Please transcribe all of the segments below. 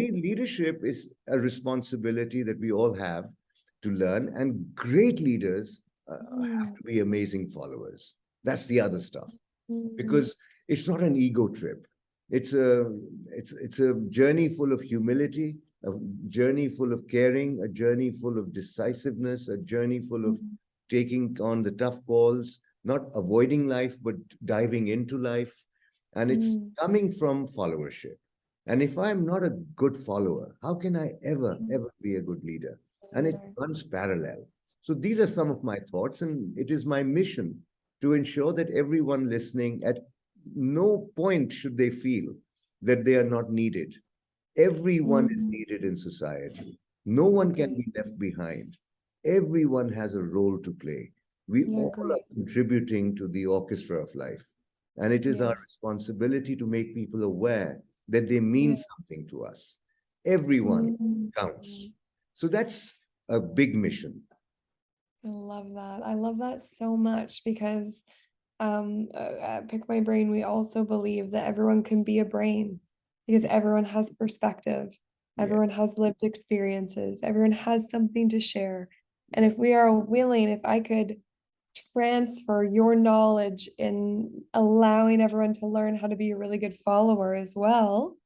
leadership is a responsibility that we all have to learn, and great leaders have to be amazing followers. That's the other stuff, because it's not an ego trip. It's a journey full of humility, a journey full of caring, a journey full of decisiveness, a journey full of taking on the tough calls, not avoiding life, but diving into life. And it's coming from followership. And if I'm not a good follower, how can I ever be a good leader? And it runs parallel. So these are some of my thoughts, and it is my mission to ensure that everyone listening, at no point should they feel that they are not needed. Everyone is needed in society. No one can be left behind. Everyone has a role to play. We all are contributing to the orchestra of life. And it is our responsibility to make people aware that they mean something to us. Everyone counts. So that's a big mission. I love that. I love that so much, because at Pick My Brain, we also believe that everyone can be a brain, because everyone has perspective, everyone has lived experiences, everyone has something to share. And if we are willing, if I could transfer your knowledge in allowing everyone to learn how to be a really good follower as well,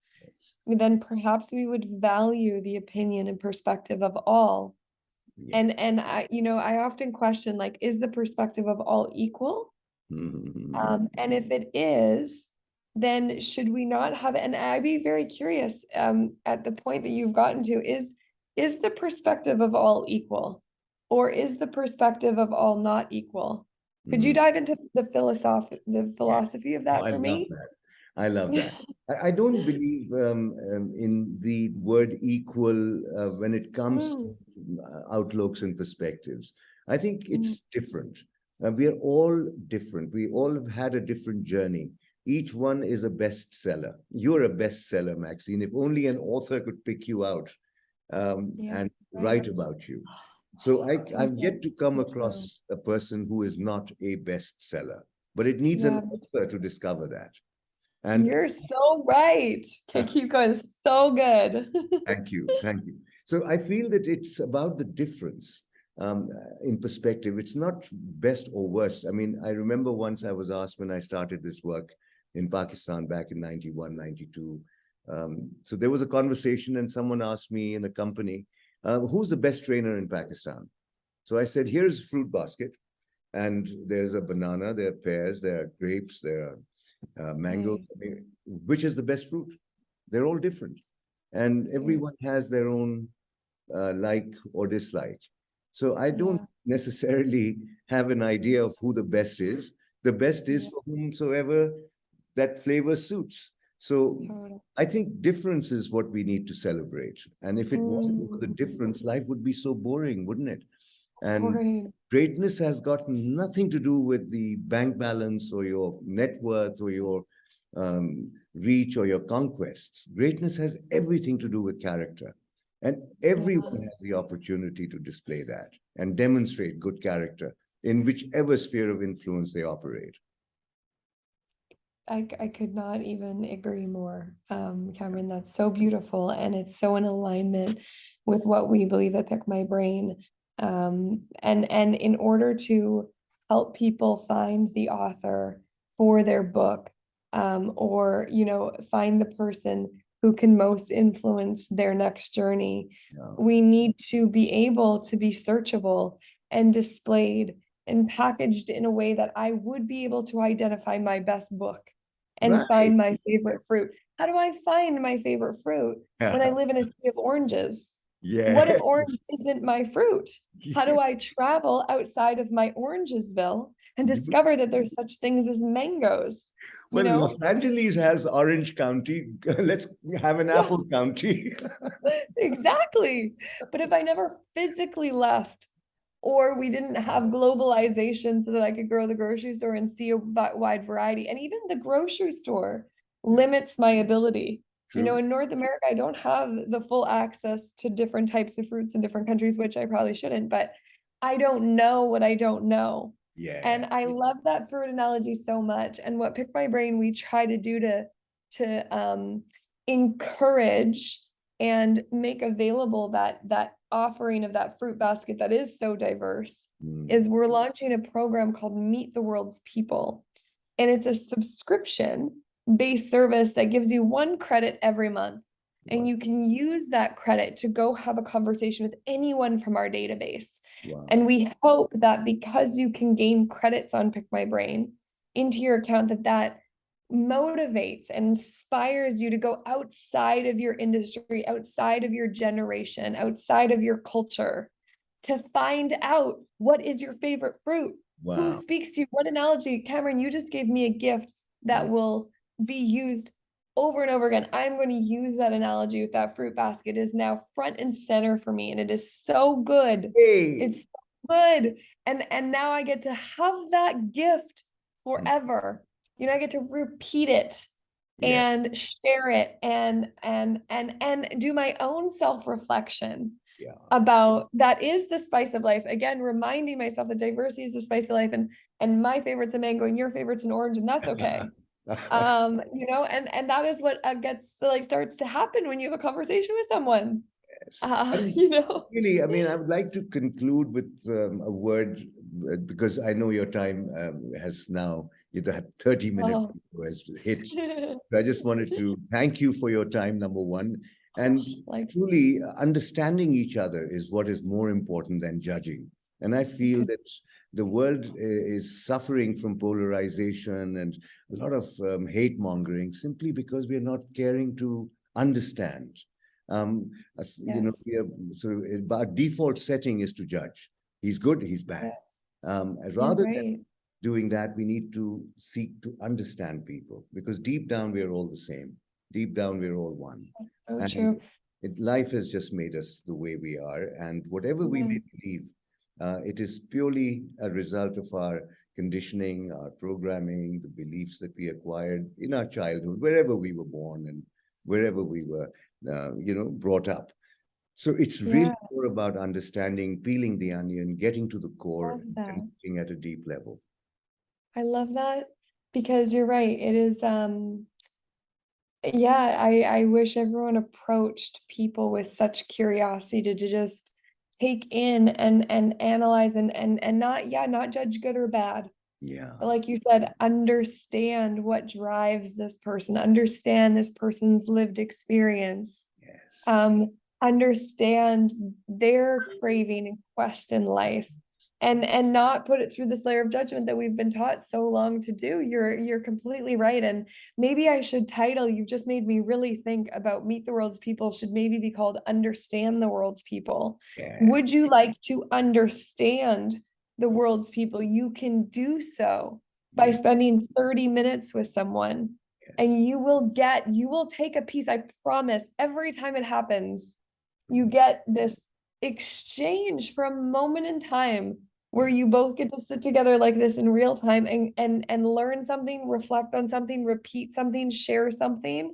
then perhaps we would value the opinion and perspective of all. And I, I often question, like, is the perspective of all equal? And if it is, then should we not have, and I'd be very curious, at the point that you've gotten to, is the perspective of all equal, or is the perspective of all not equal? Could you dive into the philosophy of that for me? I love that. I don't believe in the word equal when it comes to outlooks and perspectives. I think it's different. We are all different. We all have had a different journey. Each one is a bestseller. You're a bestseller, Maxine. If only an author could pick you out and write about you. So I've yet to come across a person who is not a bestseller, but it needs an author to discover that. And you're so right. Okay, keep going. So good. Thank you. Thank you. So I feel that it's about the difference in perspective. It's not best or worst. I mean, I remember once I was asked when I started this work in Pakistan back in 91, 92. So there was a conversation and someone asked me in the company, who's the best trainer in Pakistan? So I said, here's a fruit basket. And there's a banana, there are pears, there are grapes, there are mangoes. I mean, which is the best fruit? They're all different. And everyone has their own like or dislike. So I don't necessarily have an idea of who the best is. The best is for whomsoever that flavor suits. So I think difference is what we need to celebrate. And if it wasn't for the difference, life would be so boring, wouldn't it? And greatness has got nothing to do with the bank balance or your net worth or your reach or your conquests. Greatness has everything to do with character. And everyone has the opportunity to display that and demonstrate good character in whichever sphere of influence they operate. I could not even agree more, Kamran. That's so beautiful, and it's so in alignment with what we believe at Pick My Brain. And in order to help people find the author for their book, or find the person who can most influence their next journey, we need to be able to be searchable and displayed and packaged in a way that I would be able to identify my best book and find my favorite fruit. How do I find my favorite fruit when I live in a sea of oranges? What if orange isn't my fruit? How do I travel outside of my Orangesville and discover that there's such things as mangoes? Well, Los Angeles has Orange County. Let's have an Apple County. Exactly. But if I never physically left, or we didn't have globalization so that I could go to the grocery store and see a wide variety, and even the grocery store limits my ability. In North America, I don't have the full access to different types of fruits in different countries, which I probably shouldn't, but I don't know what I don't know. And I love that fruit analogy so much. And what Pick My Brain we try to do to encourage and make available that offering of that fruit basket that is so diverse, is we're launching a program called Meet the World's People. And it's a subscription-based service that gives you 1 credit every month. And you can use that credit to go have a conversation with anyone from our database. Wow. And we hope that because you can gain credits on Pick My Brain into your account, that motivates and inspires you to go outside of your industry, outside of your generation, outside of your culture, to find out what is your favorite fruit, who speaks to you, what analogy. Kamran, you just gave me a gift that will be used over and over again. I'm going to use that analogy with that fruit basket. It is now front and center for me, and it is so good. It's so good. And now I get to have that gift forever. You know, I get to repeat it and share it and do my own self-reflection about that is the spice of life. Again, reminding myself that diversity is the spice of life, and my favorite's a mango and your favorite's an orange, and that's okay. You know, and that is what starts to happen when you have a conversation with someone. You know, really, I mean, I would like to conclude with a word, because I know your time has now, the 30-minute has hit. So I just wanted to thank you for your time, number one. And truly understanding each other is what is more important than judging. And I feel that the world is suffering from polarization and a lot of hate mongering simply because we are not caring to understand. You know, we are sort of, our default setting is to judge. He's good, he's bad. Rather than doing that, we need to seek to understand people, because deep down we are all the same. Deep down we're all one. So true. Life has just made us the way we are, and whatever we may believe, it is purely a result of our conditioning, our programming, the beliefs that we acquired in our childhood, wherever we were born and wherever we were, you know, brought up. So it's really more about understanding, peeling the onion, getting to the core, and looking at a deep level. I love that, because you're right. It is, yeah, I wish everyone approached people with such curiosity to just take in and analyze and not judge good or bad. But like you said, understand what drives this person, understand this person's lived experience. Understand their craving and quest in life, and not put it through this layer of judgment that we've been taught so long to do. You're completely right. And maybe I should title, you've just made me really think about Meet the World's People should maybe be called Understand the World's People. Would you like to understand the world's people? You can do so by spending 30 minutes with someone, and you will take a piece. I promise, every time it happens, you get this exchange for a moment in time where you both get to sit together like this in real time and learn something, reflect on something, repeat something, share something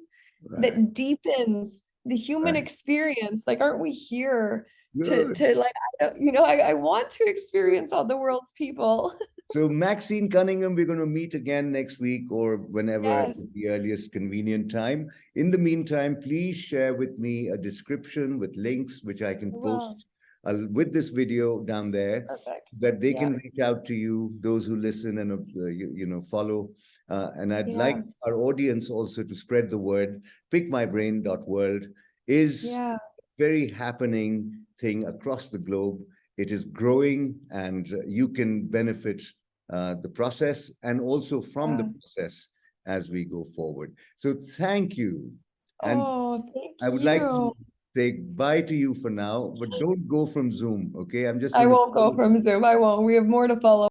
that deepens the human experience. Like, aren't we here to like, I want to experience all the world's people. So Maxine Cunningham, we're going to meet again next week or whenever at the earliest convenient time. In the meantime, please share with me a description with links, which I can post with this video down there, that they can reach out to you, those who listen and you know, follow. And I'd like our audience also to spread the word. Pickmybrain.world is a very happening thing across the globe. It is growing, and you can benefit the process and also from the process as we go forward. So thank you. And thank I would like to say bye to you for now, but don't go from Zoom, okay? I won't go from Zoom. I won't. We have more to follow.